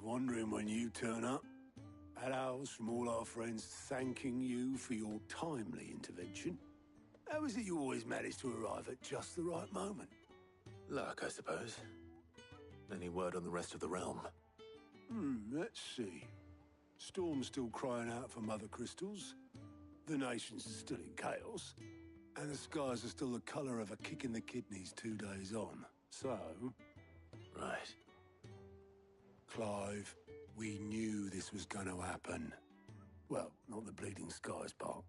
wondering when you turn up. Hellos from all our friends thanking you for your timely intervention. How is it you always manage to arrive at just the right moment? Luck, I suppose. Any word on the rest of the realm? Let's see. Storm's still crying out for mother crystals. The nation's still in chaos. And the skies are still the colour of a kick in the kidneys 2 days on. So... Right. Clive, we knew this was going to happen. Well, not the bleeding skies part,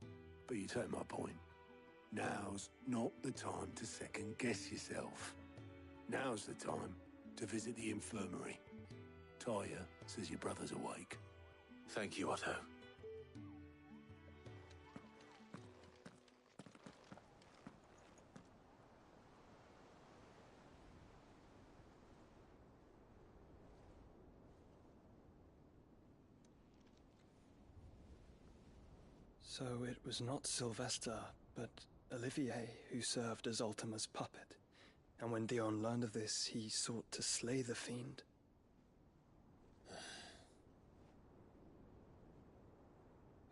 but you take my point. Now's not the time to second-guess yourself. Now's the time to visit the infirmary. Taya says your brother's awake. Thank you, Otto. So it was not Sylvester, but Olivier who served as Ultima's puppet. And when Dion learned of this, he sought to slay the fiend.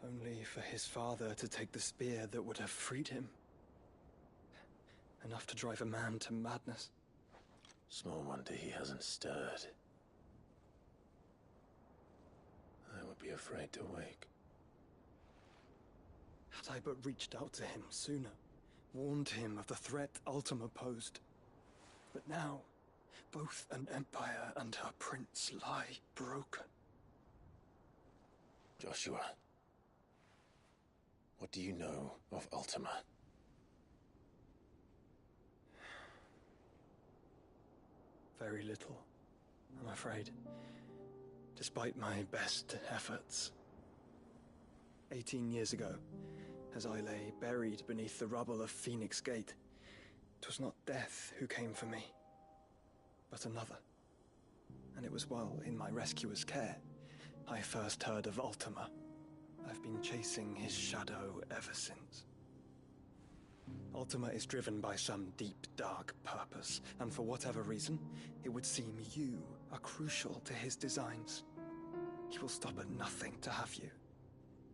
Only for his father to take the spear that would have freed him. Enough to drive a man to madness. Small wonder he hasn't stirred. I would be afraid to wake. Had I but reached out to him sooner, warned him of the threat Ultima posed. But now, both an empire and her prince lie broken. Joshua, what do you know of Ultima? Very little, I'm afraid. Despite my best efforts. 18 years ago, as I lay buried beneath the rubble of Phoenix Gate, 'twas not death who came for me, but another. And it was while in my rescuer's care, I first heard of Ultima. I've been chasing his shadow ever since. Ultima is driven by some deep, dark purpose, and for whatever reason, it would seem you are crucial to his designs. He will stop at nothing to have you,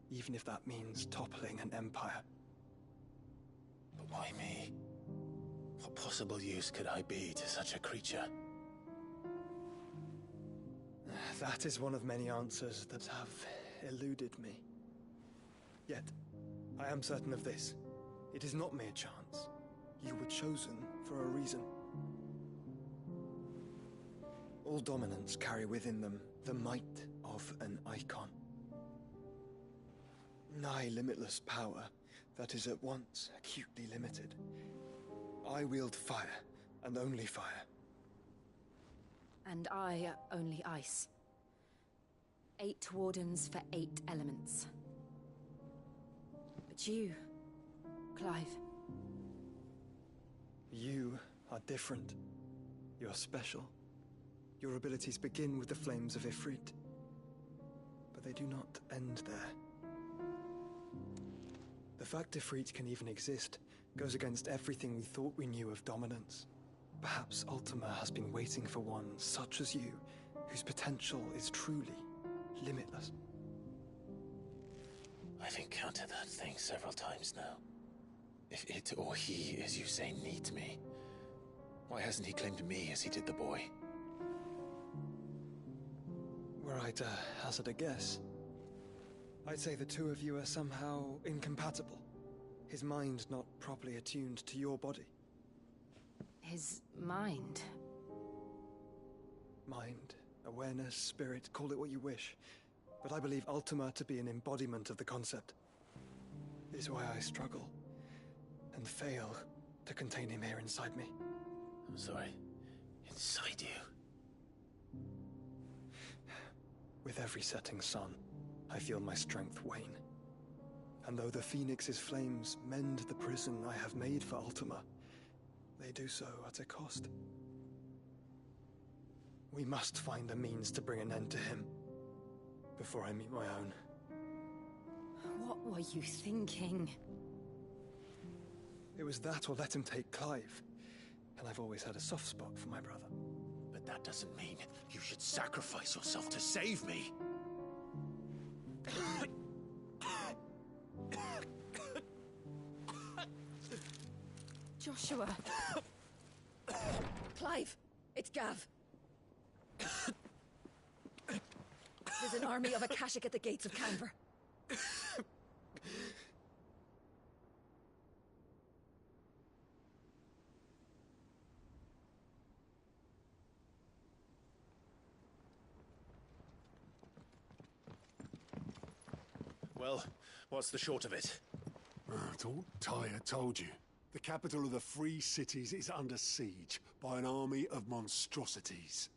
even if that means toppling an empire. But why me? What possible use could I be to such a creature? That is one of many answers that have eluded me. Yet, I am certain of this. It is not mere chance. You were chosen for a reason. All dominants carry within them the might of an icon. Nigh limitless power that is at once acutely limited. I wield fire, and only fire. And I only ice. 8 wardens for 8 elements. But you, Clive. You are different. You're special. Your abilities begin with the flames of Ifrit. But they do not end there. The fact Ifrit can even exist goes against everything we thought we knew of dominance. Perhaps Ultima has been waiting for one such as you, whose potential is truly limitless. I've encountered that thing several times now. If it or he, as you say, needs me, why hasn't he claimed me as he did the boy? Were I to hazard a guess, I'd say the two of you are somehow incompatible. His mind not properly attuned to your body. His mind. Mind, awareness, spirit, call it what you wish. But I believe Ultima to be an embodiment of the concept. This is why I struggle and fail to contain him here inside me. I'm sorry. Inside you? With every setting sun, I feel my strength wane. And though the Phoenix's flames mend the prison I have made for Ultima, they do so at a cost. We must find a means to bring an end to him before I meet my own. What were you thinking? It was that or let him take Clive. And I've always had a soft spot for my brother. But that doesn't mean you should sacrifice yourself to save me. Joshua. Clive, it's Gav. There's an army of Akashic at the gates of Canver. Well, what's the short of it? It's all Tyre told you. The capital of the Free Cities is under siege by an army of monstrosities.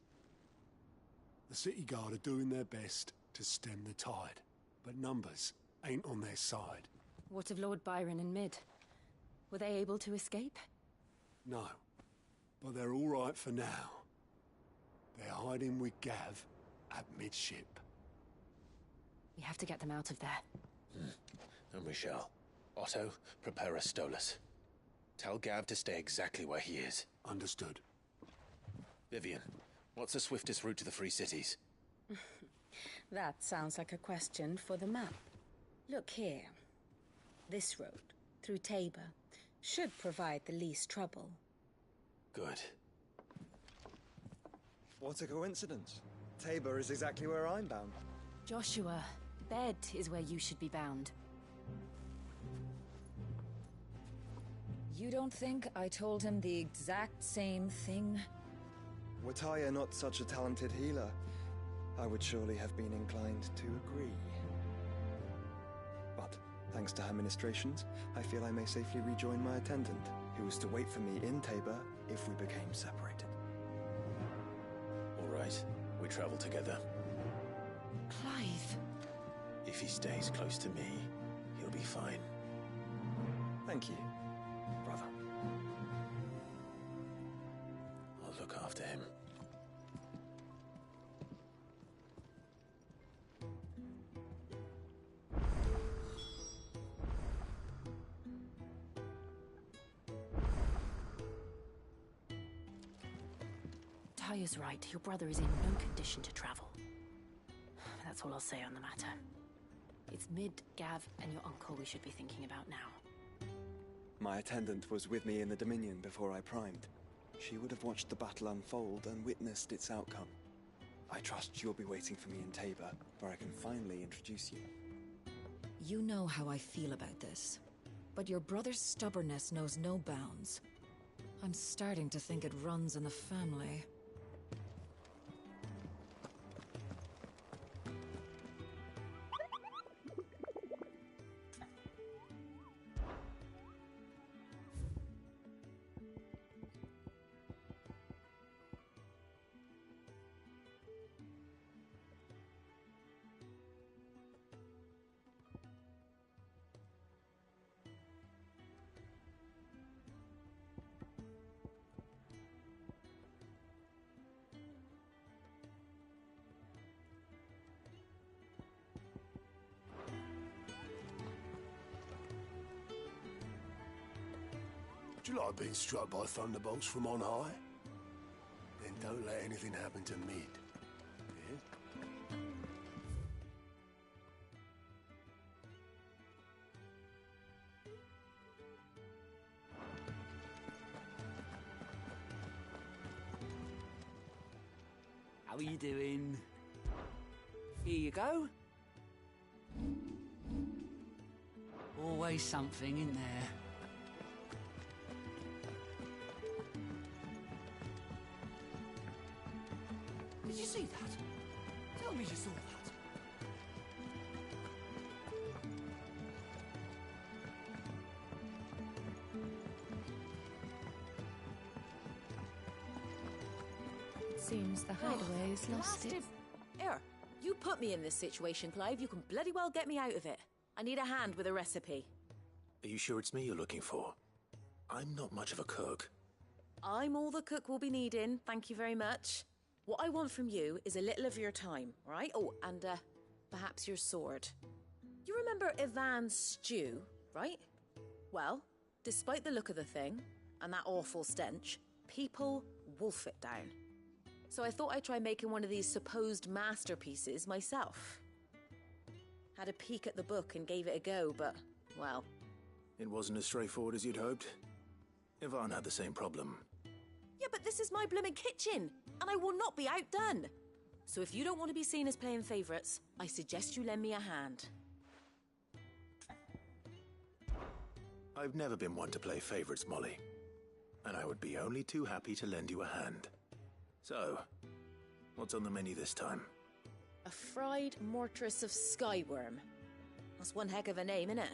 The city guard are doing their best to stem the tide, but numbers ain't on their side. What of Lord Byron and Mid? Were they able to escape? No, but they're all right for now. They're hiding with Gav at midship. We have to get them out of there. And we shall. Otto, prepare a Stolas. Tell Gav to stay exactly where he is. Understood. Vivian, what's the swiftest route to the Free Cities? That sounds like a question for the map. Look here. This road, through Tabor, should provide the least trouble. Good. What a coincidence. Tabor is exactly where I'm bound. Joshua, Bed is where you should be bound. You don't think I told him the exact same thing? Were Tyre not such a talented healer, I would surely have been inclined to agree. But, thanks to her ministrations, I feel I may safely rejoin my attendant, who was to wait for me in Tabor if we became separated. All right, we travel together. Clive. If he stays close to me, he'll be fine. Thank you, brother. I'll look after him. Tyre's right. Your brother is in no condition to travel. That's all I'll say on the matter. It's Mid, Gav, and your uncle we should be thinking about now. My attendant was with me in the Dominion before I primed. She would have watched the battle unfold and witnessed its outcome. I trust you'll be waiting for me in Tabor, where I can finally introduce you. You know how I feel about this, but your brother's stubbornness knows no bounds. I'm starting to think it runs in the family. Do you like being struck by thunderbolts from on high? Then don't let anything happen to Mid. Yeah? How are you doing? Here you go. Always something in there. Did you see that? Tell me you saw that. Seems the hideaway's lost it. Here, you put me in this situation, Clive. You can bloody well get me out of it. I need a hand with a recipe. Are you sure it's me you're looking for? I'm not much of a cook. I'm all the cook will be needing, thank you very much. What I want from you is a little of your time, right? Oh, and perhaps your sword. You remember Ivan's stew, right? Well, despite the look of the thing, and that awful stench, people wolf it down. So I thought I'd try making one of these supposed masterpieces myself. Had a peek at the book and gave it a go, but, well... It wasn't as straightforward as you'd hoped. Yvonne had the same problem. Yeah, but this is my blimmin' kitchen, and I will not be outdone. So if you don't want to be seen as playing favourites, I suggest you lend me a hand. I've never been one to play favourites, Molly. And I would be only too happy to lend you a hand. So, what's on the menu this time? A fried mortress of skyworm. That's one heck of a name, innit?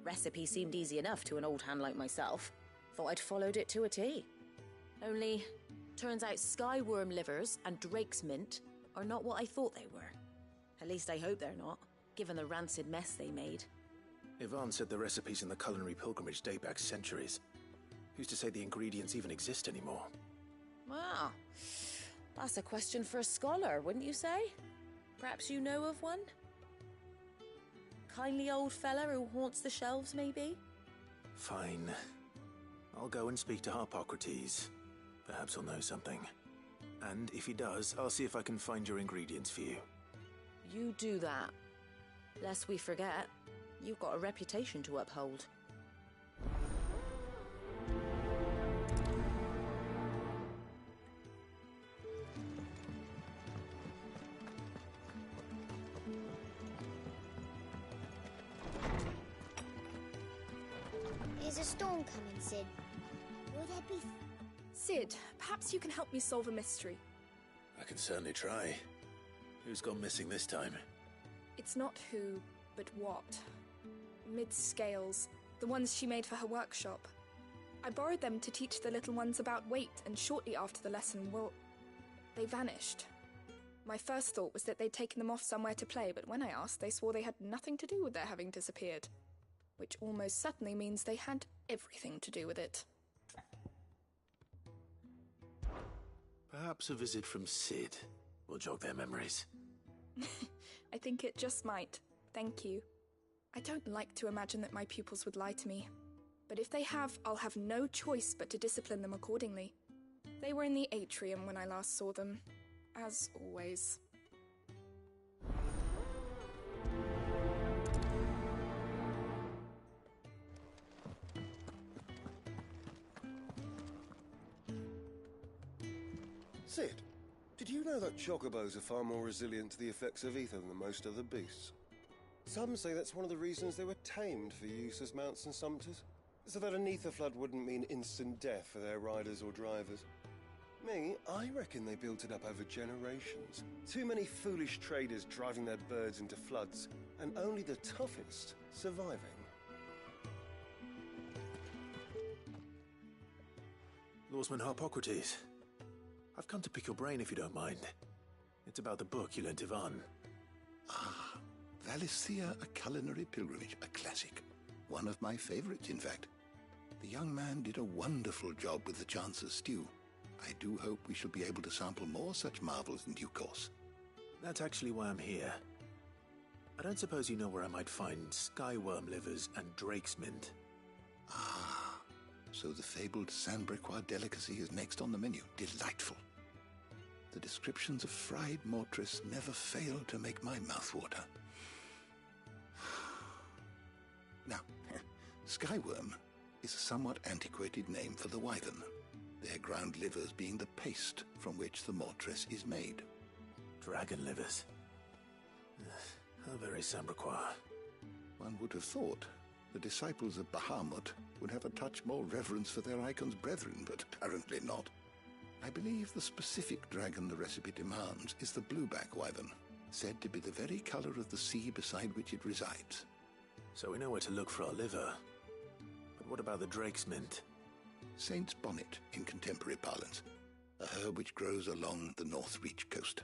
Recipe seemed easy enough to an old hand like myself. Thought I'd followed it to a T. Only, turns out skyworm livers and drake's mint are not what I thought they were. At least I hope they're not, given the rancid mess they made. Yvonne said the recipes in the culinary pilgrimage date back centuries. Who's to say the ingredients even exist anymore? Well, that's a question for a scholar, wouldn't you say? Perhaps you know of one? Kindly old fella who haunts the shelves, maybe? Fine. I'll go and speak to Harpocrates. Perhaps he'll know something. And if he does, I'll see if I can find your ingredients for you. You do that. Lest we forget, you've got a reputation to uphold. Is a storm coming, Sid? Will there be... Sid, perhaps you can help me solve a mystery. I can certainly try. Who's gone missing this time? It's not who, but what. Mid's scales, the ones she made for her workshop. I borrowed them to teach the little ones about weight, and shortly after the lesson, well, they vanished. My first thought was that they'd taken them off somewhere to play, but when I asked, they swore they had nothing to do with their having disappeared. Which almost certainly means they had everything to do with it. Perhaps a visit from Sid will jog their memories. I think it just might. Thank you. I don't like to imagine that my pupils would lie to me. But if they have, I'll have no choice but to discipline them accordingly. They were in the atrium when I last saw them. As always. Sid, did you know that chocobos are far more resilient to the effects of ether than most other beasts? Some say that's one of the reasons they were tamed for use as mounts and sumpters, so that an ether flood wouldn't mean instant death for their riders or drivers. Me, I reckon they built it up over generations. Too many foolish traders driving their birds into floods, and only the toughest surviving. Lawsman Harpocrates. I've come to pick your brain if you don't mind. It's about the book you lent Yvonne. Ah, Valisthea, a culinary pilgrimage, a classic. One of my favorites, in fact. The young man did a wonderful job with the Chance's stew. I do hope we shall be able to sample more such marvels in due course. That's actually why I'm here. I don't suppose you know where I might find skyworm livers and drake's mint. Ah, so the fabled Sandbrequois delicacy is next on the menu. Delightful. The descriptions of fried mortress never fail to make my mouth water. Now, skyworm is a somewhat antiquated name for the wyvern, their ground livers being the paste from which the mortress is made. Dragon livers. How very Sandbrequois. One would have thought the disciples of Bahamut would have a touch more reverence for their icon's brethren, but apparently not. I believe the specific dragon the recipe demands is the blueback wyvern, said to be the very color of the sea beside which it resides. So we know where to look for our liver. But what about the drake's mint? Saint's bonnet in contemporary parlance, a herb which grows along the North Reach coast.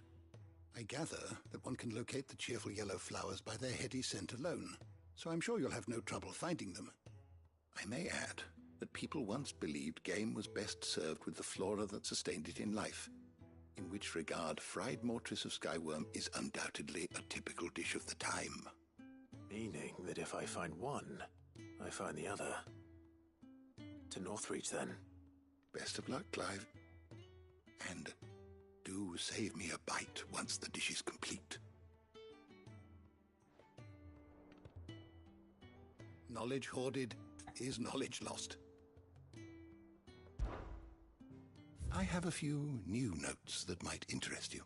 I gather that one can locate the cheerful yellow flowers by their heady scent alone, so I'm sure you'll have no trouble finding them. I may add that people once believed game was best served with the flora that sustained it in life, in which regard fried mortress of skyworm is undoubtedly a typical dish of the time. Meaning that if I find one, I find the other. To Northreach, then. Best of luck, Clive. And Do save me a bite once the dish is complete. Knowledge hoarded is knowledge lost. I have a few new notes that might interest you.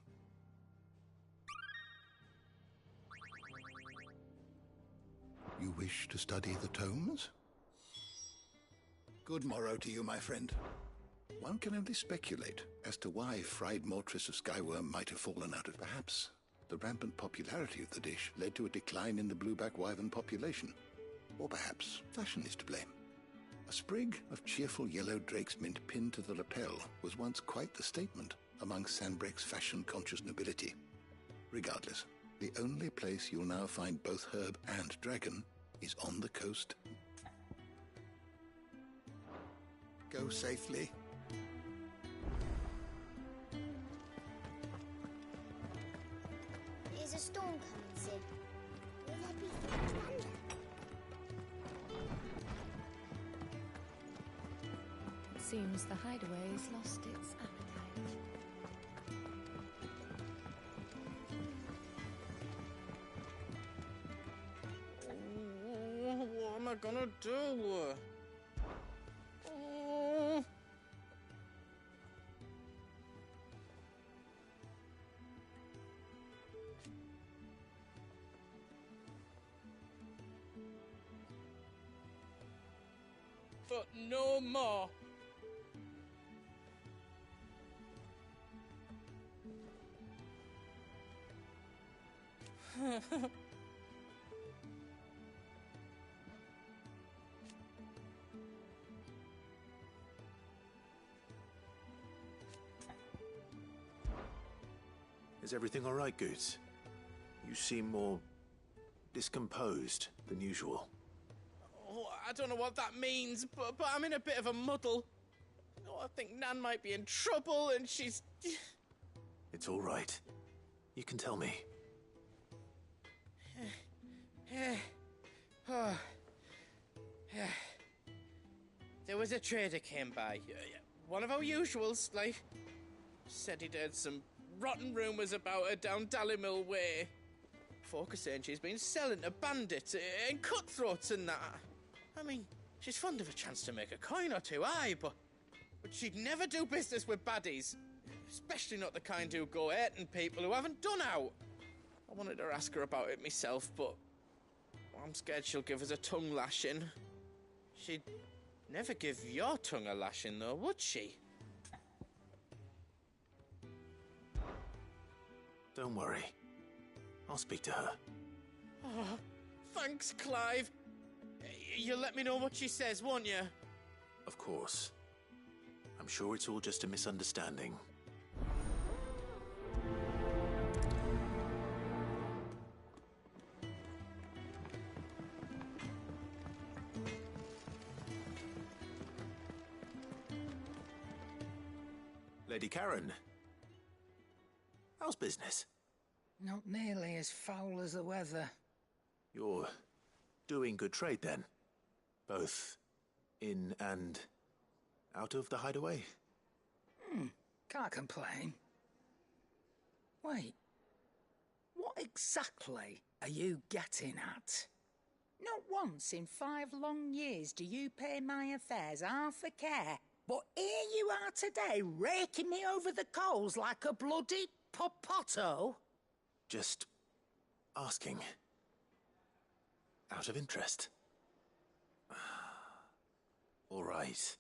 You wish to study the tomes? Good morrow to you, my friend. One can only speculate as to why fried mortress of Skyworm might have fallen out of. Perhaps the rampant popularity of the dish led to a decline in the blueback wyvern population. Or perhaps fashion is to blame. A sprig of cheerful yellow drake's mint pinned to the lapel was once quite the statement among Sanbreque's fashion-conscious nobility. Regardless, the only place you'll now find both herb and dragon is on the coast. Go safely. There's a storm coming, Sid. Will there be thunder? Seems the hideaway's lost its appetite. What am I gonna do? But no more. Is everything all right, Goots? You seem more discomposed than usual. Oh, I don't know what that means, but I'm in a bit of a muddle. Oh, I think Nan might be in trouble, and she's... It's all right. You can tell me. There was a trader came by. One of our usuals, like. Said he'd heard some rotten rumours about her down Dallymill Way. Folk are saying she's been selling to bandits and cutthroats and that. I mean, she's fond of a chance to make a coin or two, aye, but she'd never do business with baddies. Especially not the kind who go hurting people who haven't done out. I wanted to ask her about it myself, but I'm scared she'll give us a tongue lashing. She'd never give your tongue a lashing, though, would she? Don't worry. I'll speak to her. Oh, thanks, Clive. You'll let me know what she says, won't you? Of course. I'm sure it's all just a misunderstanding. Lady Karen, how's business? Not nearly as foul as the weather. You're doing good trade, then? Both in and out of the hideaway? Can't complain. Wait, what exactly are you getting at? Not once in 5 long years do you pay my affairs half a care, but here you are today, raking me over the coals like a bloody popoto? Just asking. Out of interest. All right.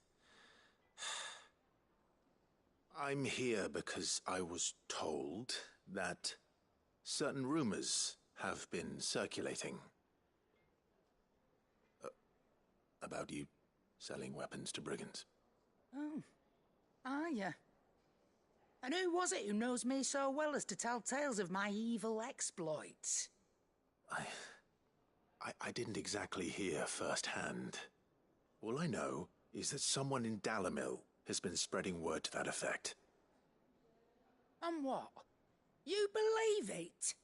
I'm here because I was told that certain rumors have been circulating about you selling weapons to brigands. Oh, are you? And who was it who knows me so well as to tell tales of my evil exploits? I didn't exactly hear firsthand. All I know is that someone in Dallymill has been spreading word to that effect. And what? You believe it?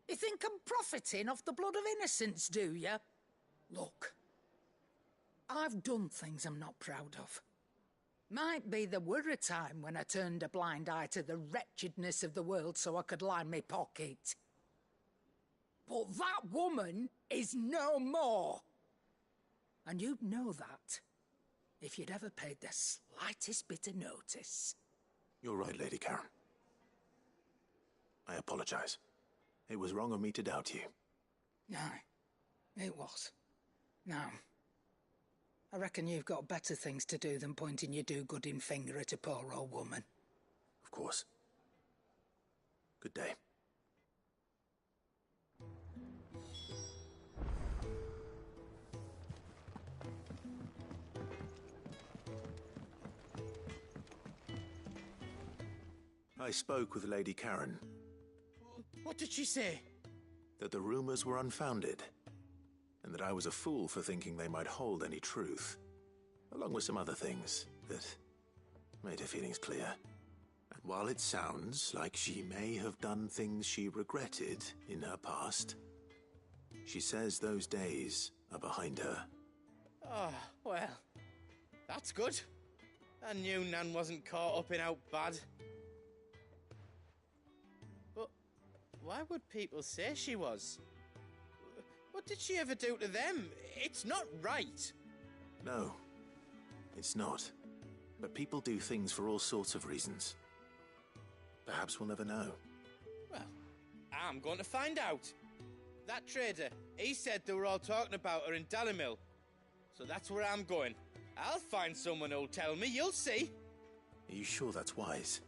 You think I'm profiting off the blood of innocents, do you? Look, I've done things I'm not proud of. Might be there were a time when I turned a blind eye to the wretchedness of the world so I could line my pocket. But that woman is no more. And you'd know that if you'd ever paid the slightest bit of notice. You're right, Lady Karen. I apologize. It was wrong of me to doubt you. Aye, it was. Now, I reckon you've got better things to do than pointing your do-gooding finger at a poor old woman. Of course. Good day. I spoke with Lady Karen. What did she say? That the rumors were unfounded, and that I was a fool for thinking they might hold any truth, along with some other things that made her feelings clear. And while it sounds like she may have done things she regretted in her past, she says those days are behind her. Oh, well, that's good. I knew Nan wasn't caught up in out bad. But why would people say she was? What did she ever do to them? It's not right. No, it's not. But people do things for all sorts of reasons. Perhaps we'll never know. Well, I'm going to find out. That trader, he said they were all talking about her in Dalimil. So that's where I'm going. I'll find someone who'll tell me, you'll see. Are you sure that's wise?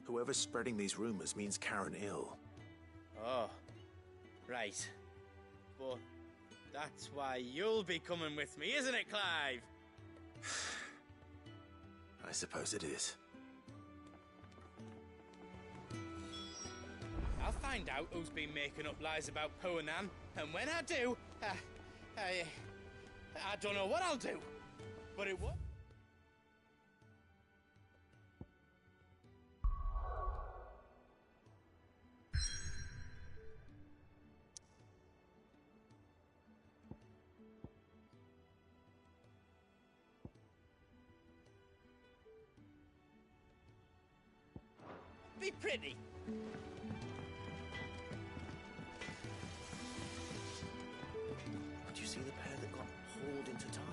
Whoever's spreading these rumors means Karen ill. Oh, right. But that's why you'll be coming with me, isn't it, Clive? I suppose it is. I'll find out who's been making up lies about poor Nan, and when I do, I don't know what I'll do, but it will. Be pretty. Did you see the pair that got hauled into tires?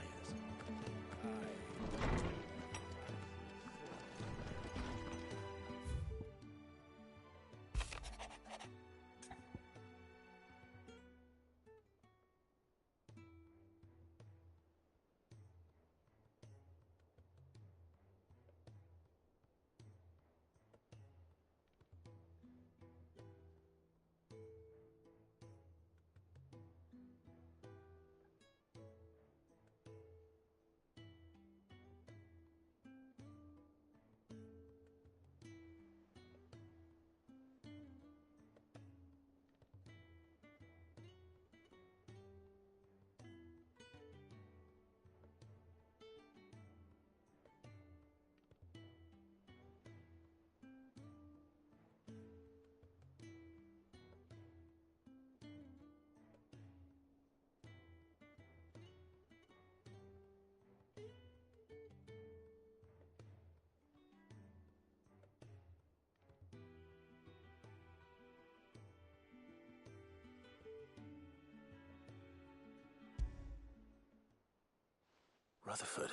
Rutherford.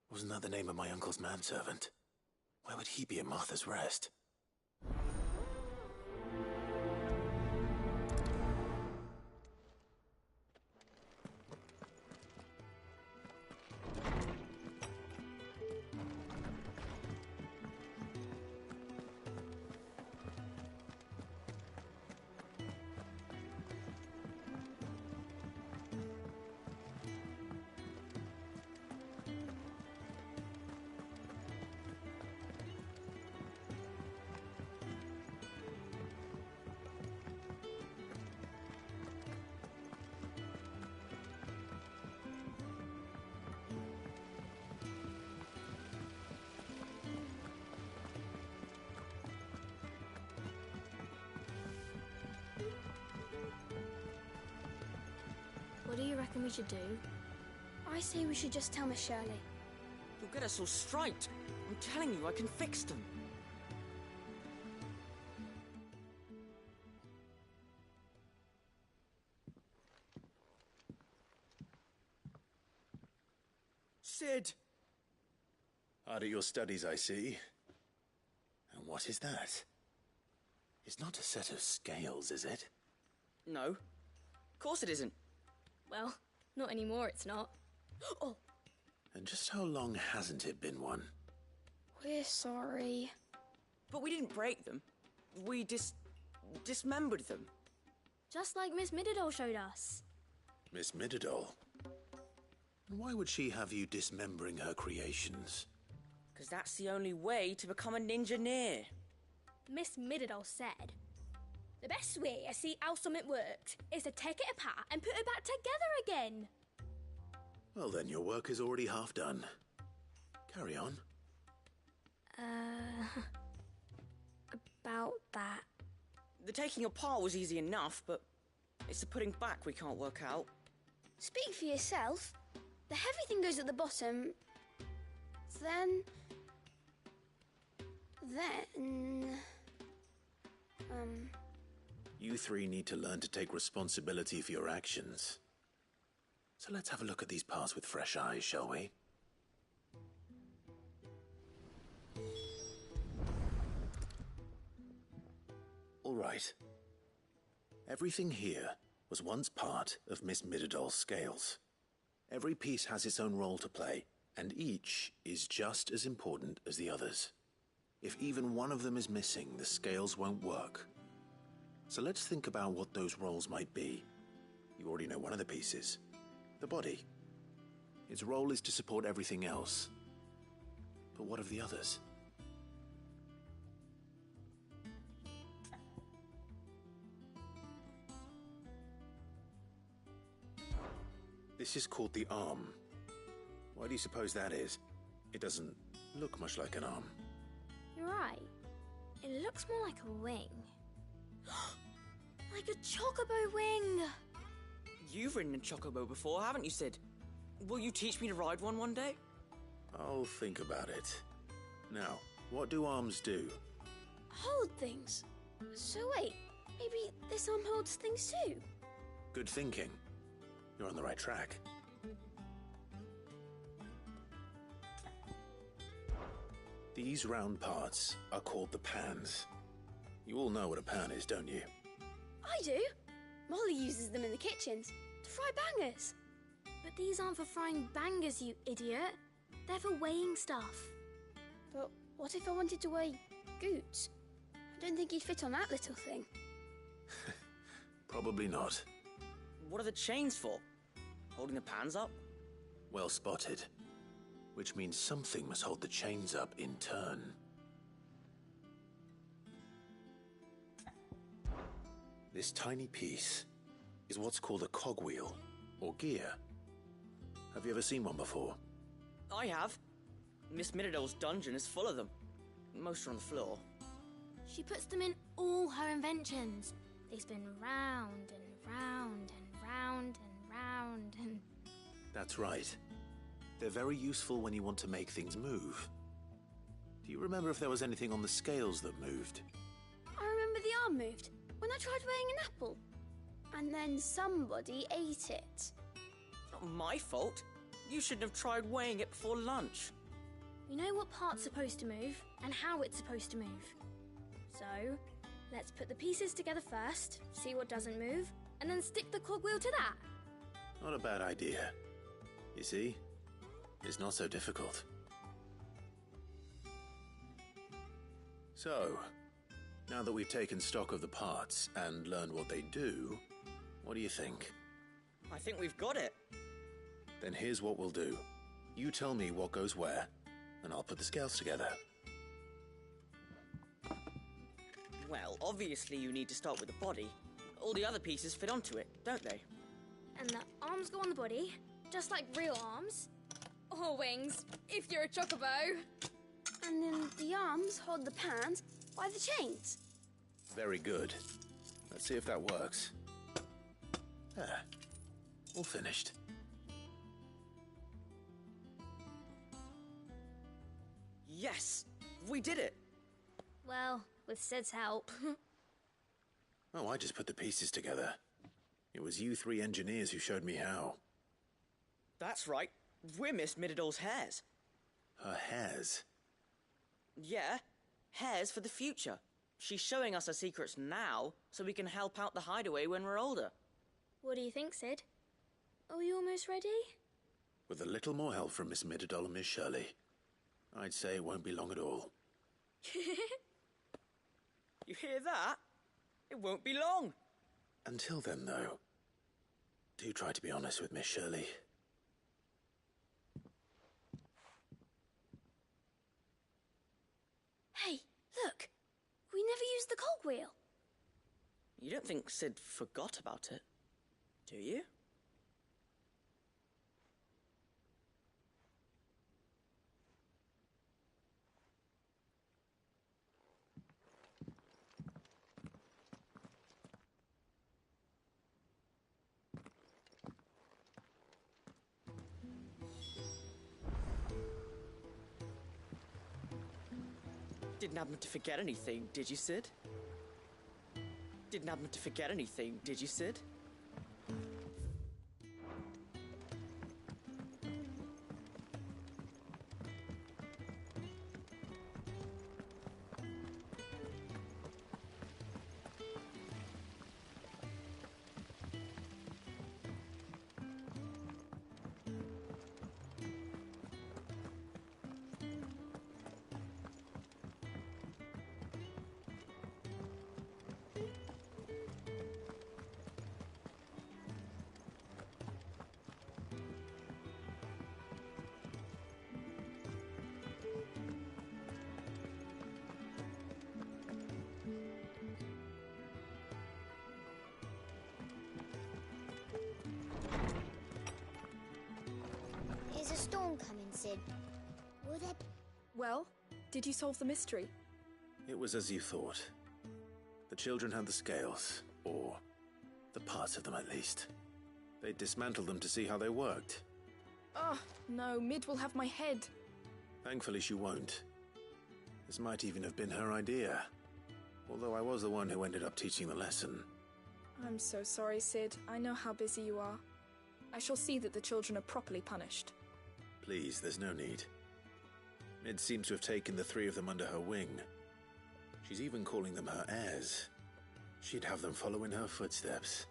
Wasn't that the name of my uncle's manservant? Why would he be at Martha's Rest? What do you reckon we should do? I say we should just tell Miss Shirley. You'll get us all striped. I'm telling you, I can fix them. Sid! Hard at your studies, I see. And what is that? It's not a set of scales, is it? No. Of course it isn't. Well, not anymore, it's not. Oh! And just how long hasn't it been one? We're sorry. But we didn't break them. We dismembered them. Just like Miss Mididol showed us. Miss Mididol? Why would she have you dismembering her creations? Because that's the only way to become a ninja-neer. Miss Mididol said, the best way to see how something worked is to take it apart and put it back together again. Well then, your work is already half done. Carry on. About that. The taking apart was easy enough, but it's the putting back we can't work out. Speak for yourself. The heavy thing goes at the bottom. Then... You three need to learn to take responsibility for your actions. So let's have a look at these parts with fresh eyes, shall we? All right. Everything here was once part of Miss Mididol's scales. Every piece has its own role to play, and each is just as important as the others. If even one of them is missing, the scales won't work. So let's think about what those roles might be. You already know one of the pieces. The body. Its role is to support everything else. But what of the others? This is called the arm. Why do you suppose that is? It doesn't look much like an arm. You're right. It looks more like a wing. Like a chocobo wing! You've ridden a chocobo before, haven't you, Sid? Will you teach me to ride one day? I'll think about it. Now, what do arms do? Hold things. So wait, maybe this arm holds things too? Good thinking. You're on the right track. These round parts are called the pans. You all know what a pan is, don't you? I do. Molly uses them in the kitchens to fry bangers. But these aren't for frying bangers, you idiot. They're for weighing stuff. But what if I wanted to weigh goods? I don't think he'd fit on that little thing. Probably not. What are the chains for? Holding the pans up? Well spotted. Which means something must hold the chains up in turn. This tiny piece is what's called a cogwheel, or gear. Have you ever seen one before? I have. Miss Mididol's dungeon is full of them. Most are on the floor. She puts them in all her inventions. They spin round and round and round and round and... That's right. They're very useful when you want to make things move. Do you remember if there was anything on the scales that moved? I remember the arm moved when I tried weighing an apple. And then somebody ate it. Not my fault. You shouldn't have tried weighing it before lunch. We know what part's supposed to move and how it's supposed to move. So, let's put the pieces together first, see what doesn't move, and then stick the cogwheel to that. Not a bad idea. You see? It's not so difficult. So, now that we've taken stock of the parts and learned what they do, what do you think? I think we've got it. Then here's what we'll do. You tell me what goes where, and I'll put the scales together. Well, obviously you need to start with the body. All the other pieces fit onto it, don't they? And the arms go on the body, just like real arms. Or wings, if you're a chocobo. And then the arms hold the pans by the chains. Very good. Let's see if that works. There. All finished. Yes! We did it! Well, with Sid's help. Oh, I just put the pieces together. It was you three engineers who showed me how. That's right. We're Miss Mididol's heirs. Her hairs? Yeah, heirs for the future. She's showing us her secrets now, so we can help out the hideaway when we're older. What do you think, Sid? Are we almost ready? With a little more help from Miss Mididol and Miss Shirley, I'd say it won't be long at all. You hear that? It won't be long. Until then, though, do try to be honest with Miss Shirley. Hey, look! We never used the cogwheel. You don't think Sid forgot about it, do you? Didn't happen to forget anything, did you, Sid? Didn't happen to forget anything, did you, Sid? Is a storm coming, Sid? Will there... Well, did you solve the mystery? It was as you thought. The children had the scales, or the parts of them at least. They dismantled them to see how they worked. Oh, no, Mid will have my head. Thankfully she won't. This might even have been her idea. Although I was the one who ended up teaching the lesson. I'm so sorry, Sid. I know how busy you are. I shall see that the children are properly punished. Please, there's no need. Mid seems to have taken the three of them under her wing. She's even calling them her heirs. She'd have them follow in her footsteps.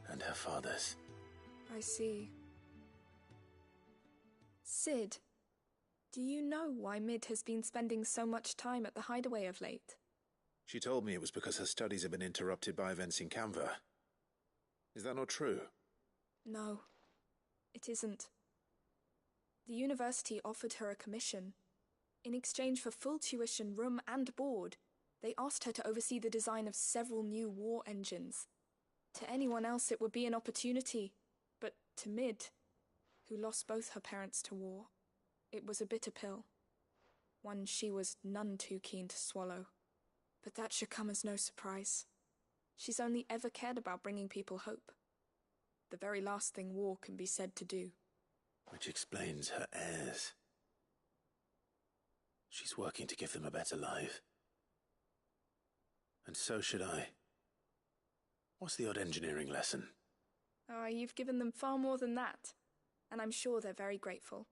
And her father's. I see. Sid, do you know why Mid has been spending so much time at the hideaway of late? She told me it was because her studies have been interrupted by events in Canva. Is that not true? No, it isn't. The university offered her a commission. In exchange for full tuition, room and board, they asked her to oversee the design of several new war engines. To anyone else it would be an opportunity, but to Mid, who lost both her parents to war, it was a bitter pill. One she was none too keen to swallow. But that should come as no surprise. She's only ever cared about bringing people hope. The very last thing war can be said to do. Which explains her heirs. She's working to give them a better life. And so should I. What's the odd engineering lesson? Oh, you've given them far more than that. And I'm sure they're very grateful.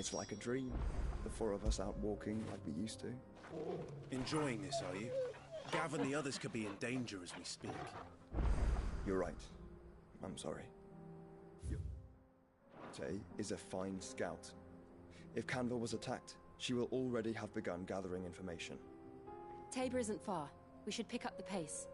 It's like a dream. The four of us out walking like we used to. Enjoying this, are you? Gav and the others could be in danger as we speak. You're right. I'm sorry. Tay is a fine scout. If Canville was attacked, she will already have begun gathering information. Tabor isn't far. We should pick up the pace.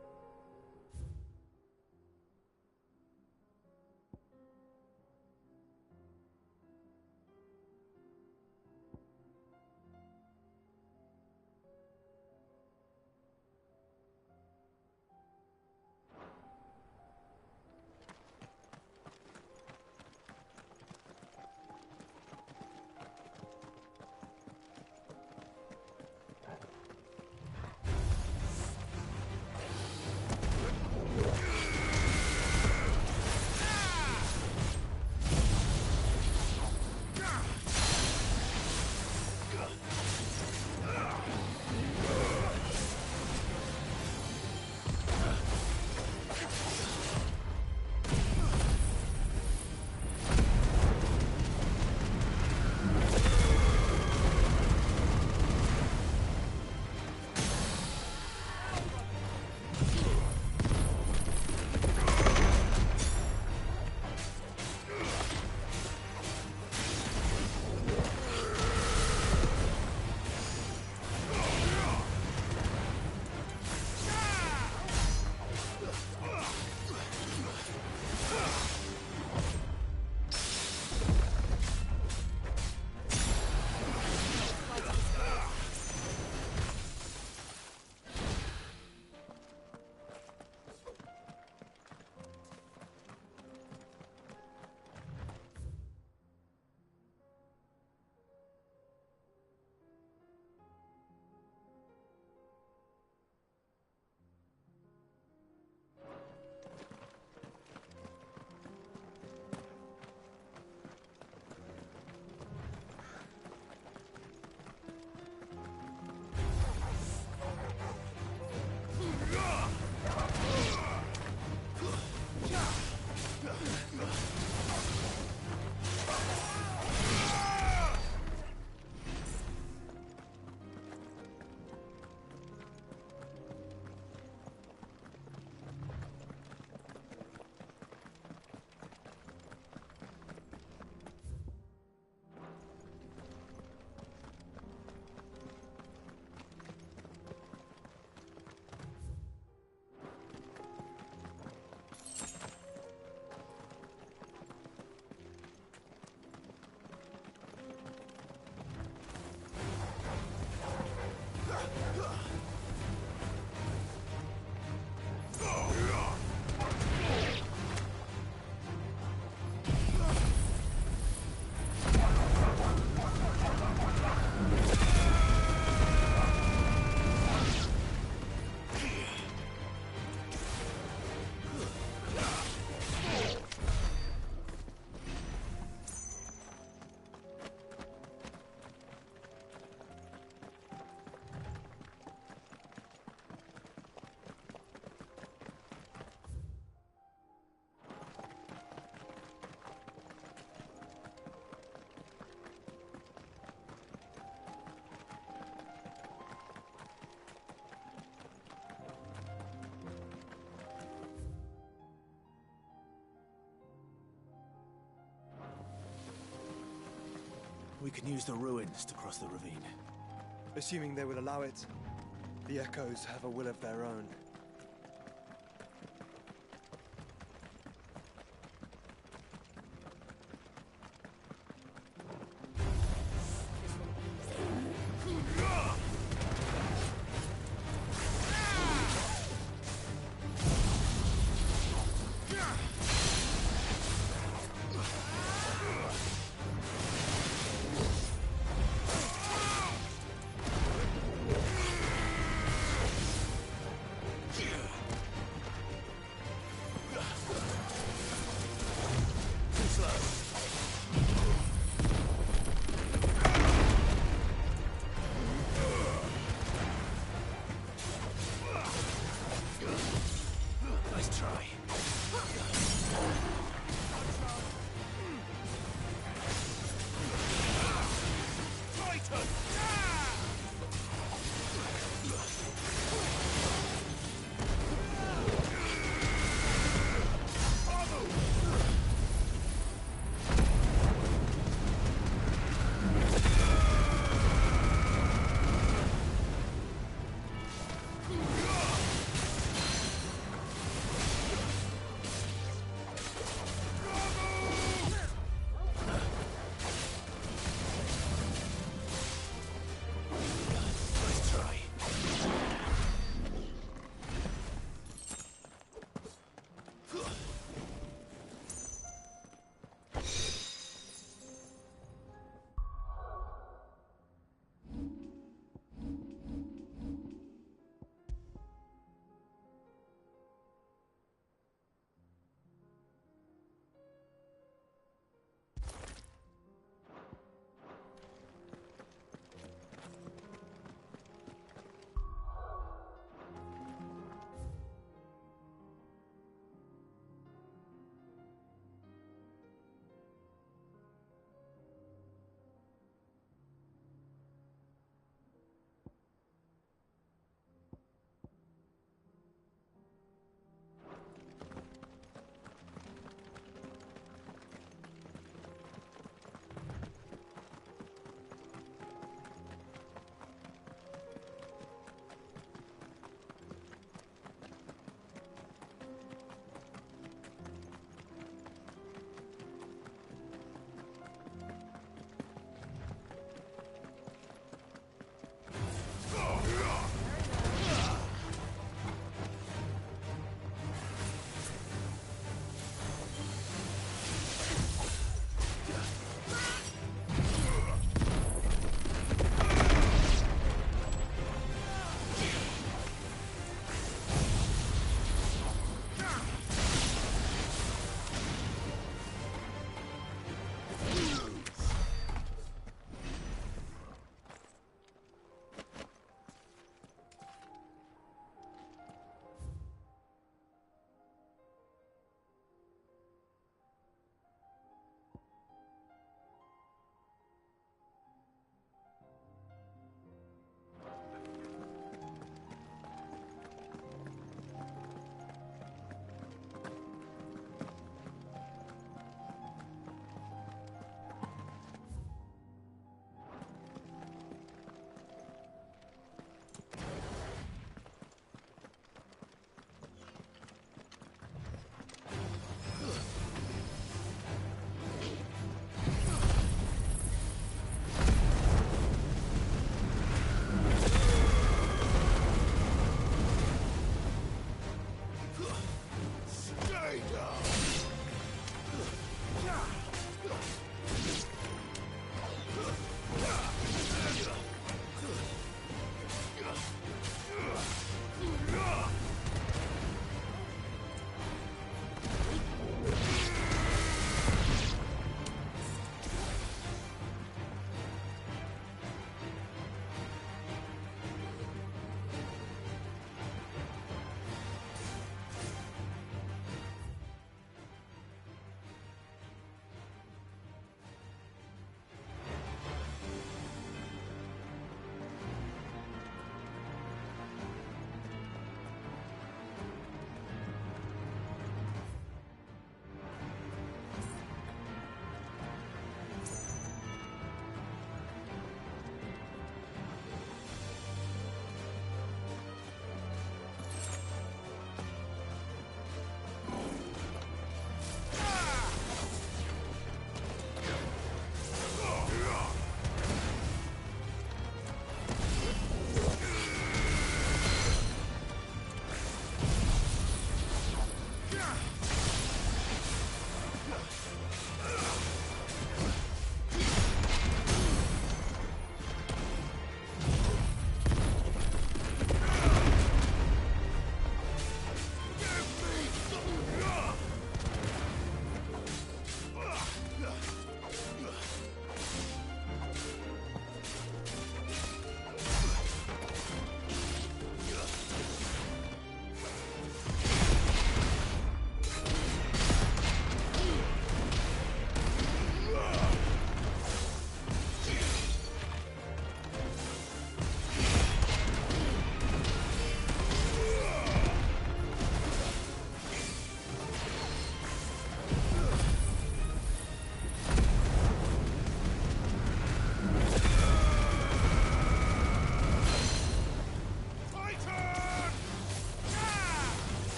We can use the ruins to cross the ravine. Assuming they will allow it. The Echoes have a will of their own.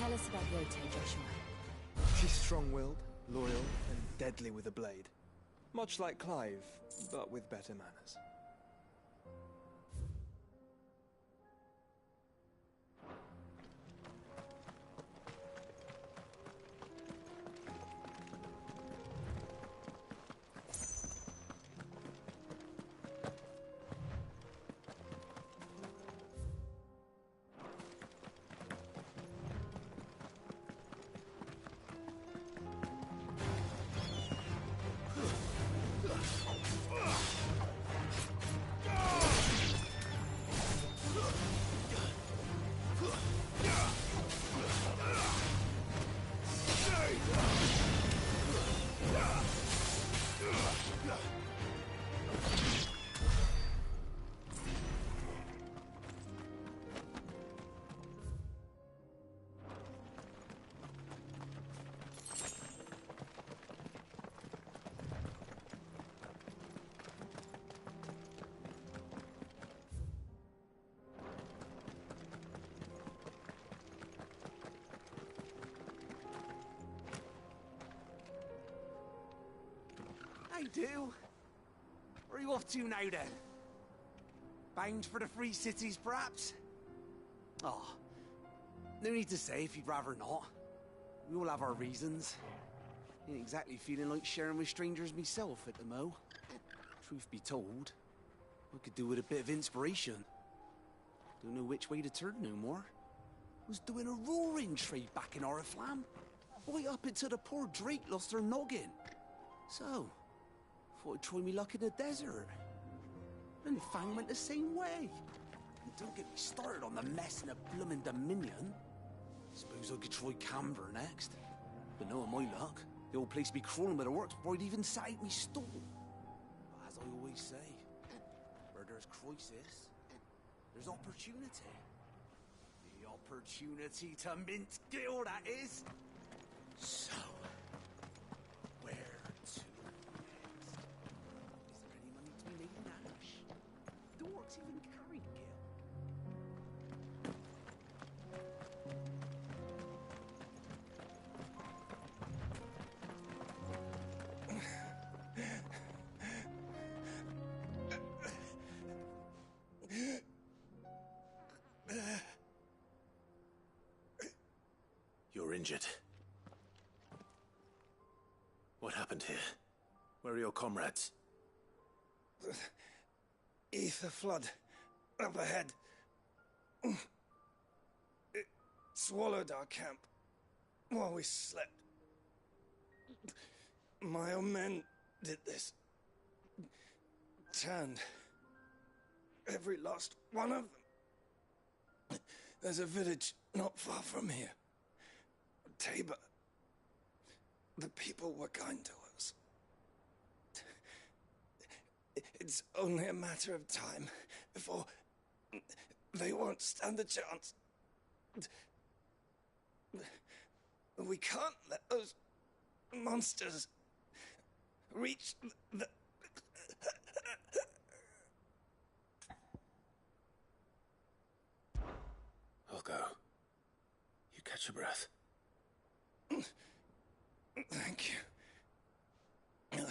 Tell us about Yote, Joshua. She's strong-willed, loyal, and deadly with a blade. Much like Clive, but with better manners. I do. Where are you off to now, then? Bound for the Free Cities, perhaps? Oh, no need to say if you'd rather not. We all have our reasons. Ain't exactly feeling like sharing with strangers myself at the mo. Truth be told, I could do with a bit of inspiration. Don't know which way to turn no more. Was doing a roaring trade back in Oriflamme. Right up until the poor Drake lost her noggin. So, thought I'd try me luck in the desert. And Fang went the same way. And don't get me started on the mess in the bloomin' Dominion. Suppose I could try Canberra next. But knowing my luck, the old place be crawling with the works before I'd even sat out me stall. But as I always say, where there's crisis, there's opportunity. The opportunity to mint gil, that is. So, where to next? Is there any money to be made in Ash? Do orcs even carry gil? You're injured. What happened here? Where are your comrades? Ether flood. Up ahead. It swallowed our camp while we slept. My own men did this. Turned every last one of them. There's a village not far from here. Tabor. The people were kind to us. It's only a matter of time before they won't stand a chance. We can't let those monsters reach the... I'll go. You catch your breath. Thank you.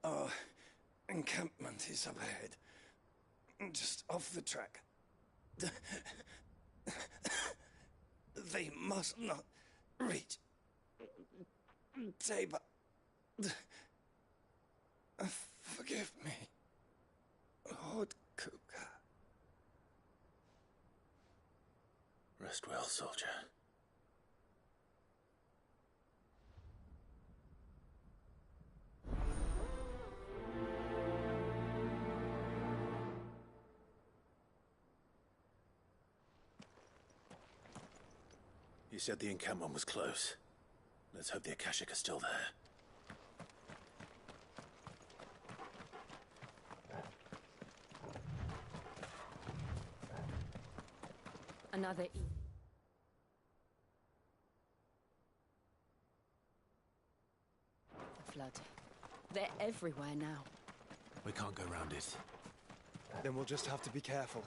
Our encampment is up ahead. Just off the track. They must not reach Tabor. Forgive me, Lord Kuka. Rest well, soldier. You said the encampment was close. Let's hope the Akashic are still there. Another The flood. They're everywhere now. We can't go round it. Then we'll just have to be careful.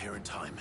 here in time.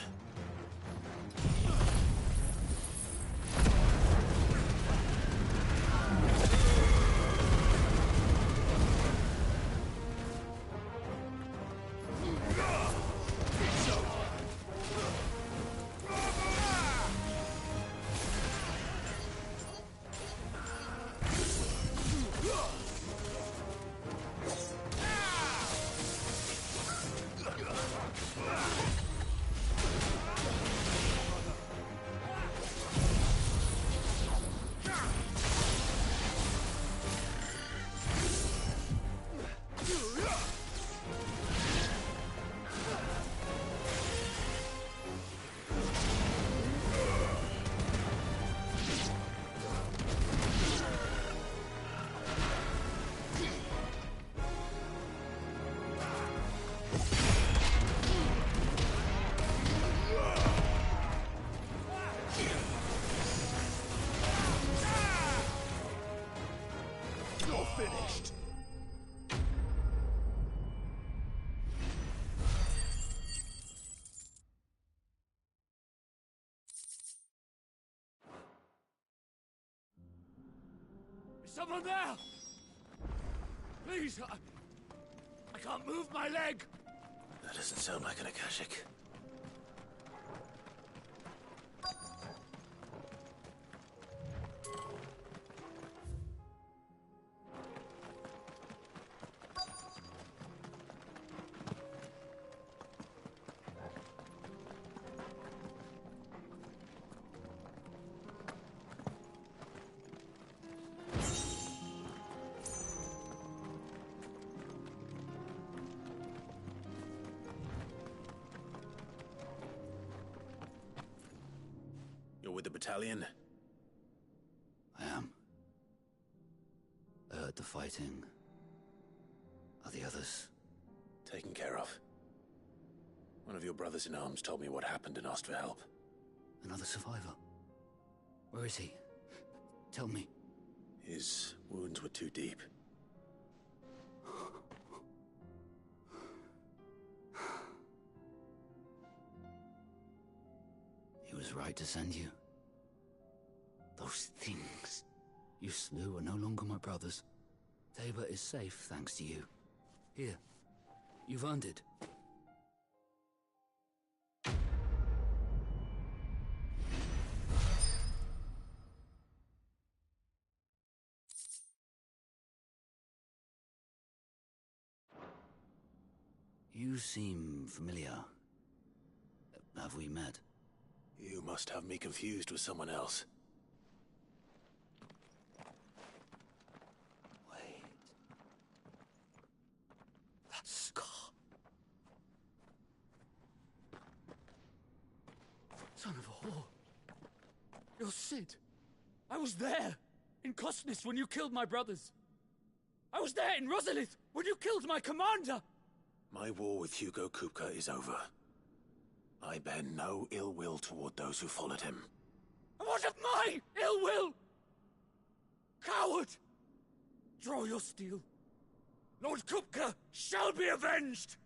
Finished. Is someone there? Please, I can't move my leg. That doesn't sound like an Akashic. With the battalion? I am. I heard the fighting. Are the others? Taken care of. One of your brothers in arms told me what happened and asked for help. Another survivor? Where is he? Tell me. His wounds were too deep. He was right to send you. Those things you slew are no longer my brothers. Tabor is safe thanks to you. Here, you've earned it. You seem familiar. Have we met? You must have me confused with someone else. Wait. That scar. Son of a whore. You're Sid. I was there, in Cosnes when you killed my brothers. I was there in Rosalith when you killed my commander. My war with Hugo Kupka is over. I bear no ill will toward those who followed him. And what of my ill will? Coward! Draw your steel. Lord Kupka shall be avenged!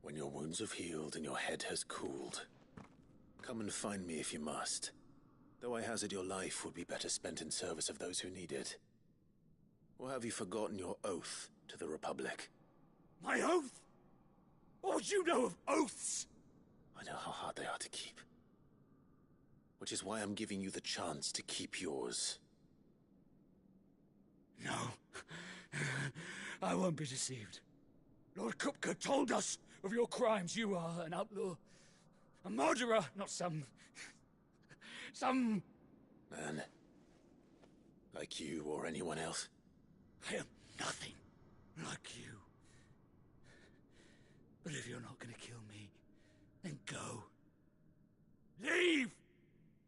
When your wounds have healed and your head has cooled, come and find me if you must. Though I hazard your life would be better spent in service of those who need it. Or have you forgotten your oath to the Republic? My oath? What would you know of oaths? I know how hard they are to keep. Which is why I'm giving you the chance to keep yours. No. I won't be deceived. Lord Kupka told us of your crimes. You are an outlaw. A murderer, not some man. Like you or anyone else. I am nothing like you. But if you're not gonna kill me, then go. Leave!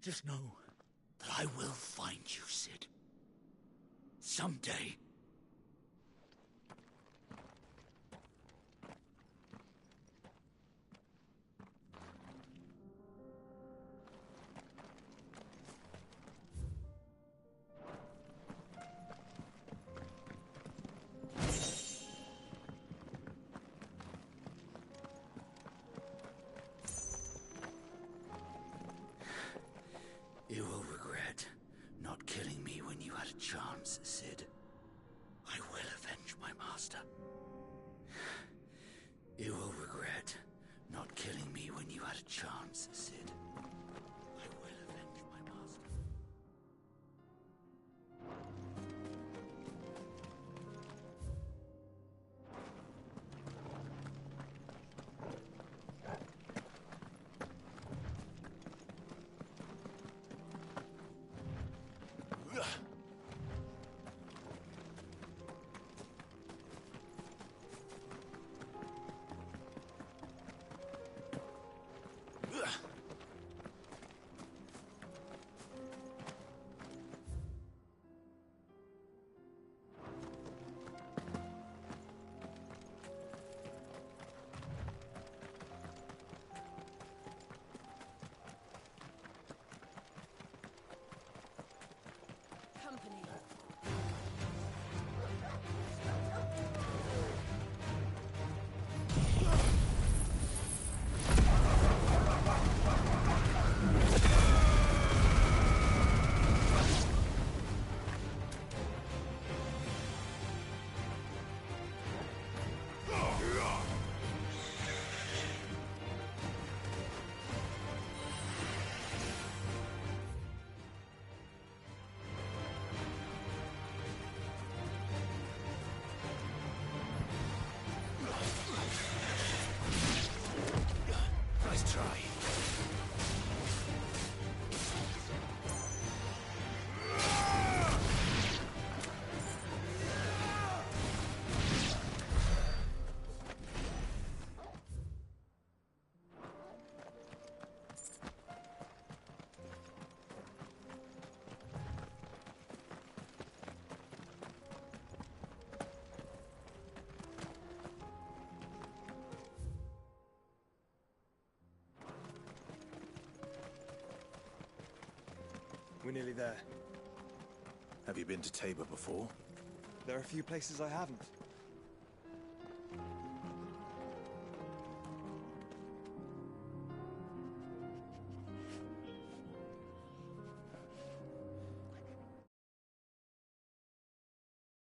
Just know that I will find you, Sid. Someday. You will regret not killing me when you had a chance, Sid. I will avenge my master. You will regret not killing me when you had a chance, Sid. I will avenge my master. Company. Nice try. We're nearly there. Have you been to Tabor before? There are a few places I haven't.